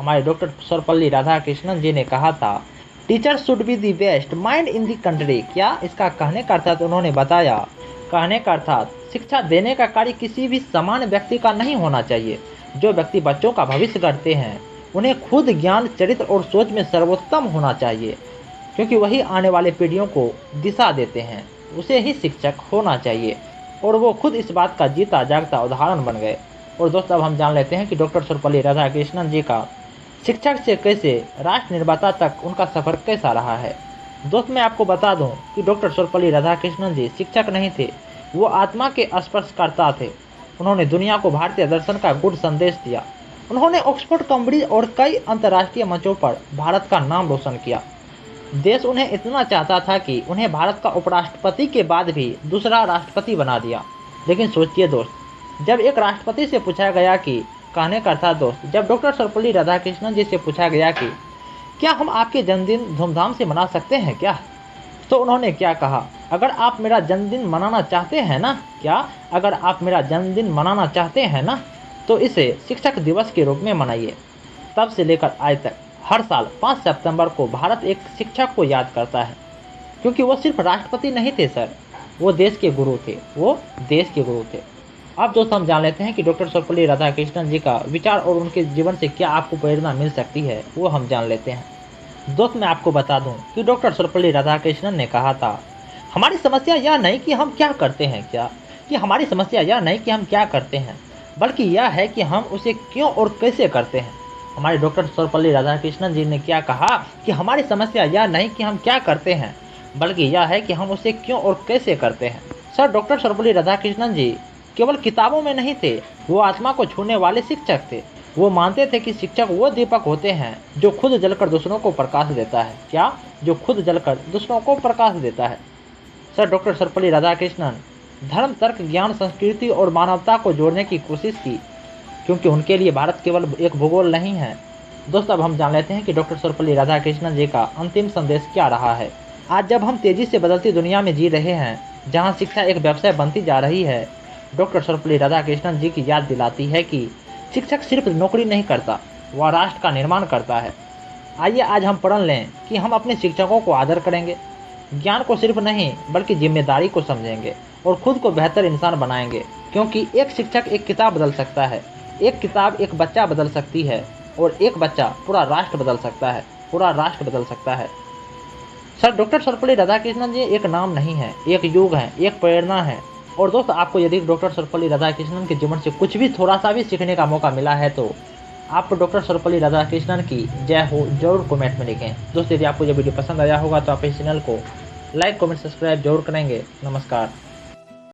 हमारे डॉक्टर सर्वपल्ली राधाकृष्णन जी ने कहा था, teacher should be the best mind in the country. क्या इसका कहने का अर्थात उन्होंने बताया, कहने का अर्थात शिक्षा देने का कार्य किसी भी सामान्य व्यक्ति का नहीं होना चाहिए। जो व्यक्ति बच्चों का भविष्य गढ़ते हैं उन्हें खुद ज्ञान, चरित्र और सोच में सर्वोत्तम होना चाहिए, क्योंकि वही आने वाले पीढ़ियों को दिशा देते हैं। उसे ही शिक्षक होना चाहिए, और वो खुद इस बात का जीता जागता उदाहरण बन गए। और दोस्तों, अब हम जान लेते हैं कि डॉक्टर सर्वपल्ली राधाकृष्णन जी का शिक्षक से कैसे राष्ट्र निर्माता तक उनका सफ़र कैसा रहा है। दोस्त, मैं आपको बता दूं कि डॉक्टर सर्वपल्ली राधाकृष्णन जी शिक्षक नहीं थे, वो आत्मा के स्पर्शकर्ता थे। उन्होंने दुनिया को भारतीय दर्शन का गुड संदेश दिया। उन्होंने ऑक्सफोर्ड, कैम्ब्रिज और कई अंतर्राष्ट्रीय मंचों पर भारत का नाम रोशन किया। देश उन्हें इतना चाहता था कि उन्हें भारत का उपराष्ट्रपति के बाद भी दूसरा राष्ट्रपति बना दिया। लेकिन सोचिए दोस्त, जब एक राष्ट्रपति से पूछा गया कि, कहने का था दोस्त, जब डॉक्टर सर्वपल्ली राधाकृष्णन जी से पूछा गया कि क्या हम आपके जन्मदिन धूमधाम से मना सकते हैं क्या, तो उन्होंने क्या कहा, अगर आप मेरा जन्मदिन मनाना चाहते हैं ना, अगर आप मेरा जन्मदिन मनाना चाहते हैं ना, तो इसे शिक्षक दिवस के रूप में मनाइए। तब से लेकर आज तक हर साल 5 सितंबर को भारत एक शिक्षक को याद करता है, क्योंकि वो सिर्फ राष्ट्रपति नहीं थे सर, वो देश के गुरु थे। अब दोस्तों, हम जान लेते हैं कि डॉक्टर सर्वपल्ली राधाकृष्णन जी का विचार और उनके जीवन से क्या आपको प्रेरणा मिल सकती है, वो हम जान लेते हैं। दोस्त, मैं आपको बता दूं कि डॉक्टर सर्वपल्ली राधाकृष्णन ने कहा था, हमारी समस्या यह नहीं कि हम क्या करते हैं, बल्कि यह है कि हम उसे क्यों और कैसे करते हैं। हमारे डॉक्टर सर्वपल्ली राधाकृष्णन जी ने क्या कहा कि हमारी समस्या यह नहीं कि हम क्या करते हैं, बल्कि यह है कि हम उसे क्यों और कैसे करते हैं। सर, डॉक्टर सर्वपल्ली राधाकृष्णन जी केवल किताबों में नहीं थे, वो आत्मा को छूने वाले शिक्षक थे। वो मानते थे कि शिक्षक वो दीपक होते हैं जो खुद जलकर दूसरों को प्रकाश देता है। सर, डॉक्टर सर्वपल्ली राधाकृष्णन धर्म, तर्क, ज्ञान, संस्कृति और मानवता को जोड़ने की कोशिश की, क्योंकि उनके लिए भारत केवल एक भूगोल नहीं है। दोस्तों, अब हम जान लेते हैं कि डॉक्टर सर्वपल्ली राधाकृष्णन जी का अंतिम संदेश क्या रहा है। आज जब हम तेजी से बदलती दुनिया में जी रहे हैं, जहां शिक्षा एक व्यवसाय बनती जा रही है, डॉक्टर सर्वपल्ली राधाकृष्णन जी की याद दिलाती है कि शिक्षक सिर्फ नौकरी नहीं करता, वह राष्ट्र का निर्माण करता है। आइए आज हम प्रण लें कि हम अपने शिक्षकों को आदर करेंगे, ज्ञान को सिर्फ नहीं बल्कि जिम्मेदारी को समझेंगे और खुद को बेहतर इंसान बनाएंगे, क्योंकि एक शिक्षक एक किताब बदल सकता है, एक किताब एक बच्चा बदल सकती है, और एक बच्चा पूरा राष्ट्र बदल सकता है। सर, डॉक्टर सर्वपल्ली राधाकृष्णन जी एक नाम नहीं है, एक युग है, एक प्रेरणा है। और दोस्तों, आपको यदि डॉक्टर सर्वपल्ली राधाकृष्णन के जीवन से कुछ भी थोड़ा सा भी सीखने का मौका मिला है, तो आप डॉक्टर सर्वपल्ली राधाकृष्णन की जय हो जरूर कमेंट में लिखें। दोस्तों, यदि आपको यह वीडियो पसंद आया होगा तो आप इस चैनल को लाइक, कमेंट, सब्सक्राइब जरूर करेंगे। नमस्कार।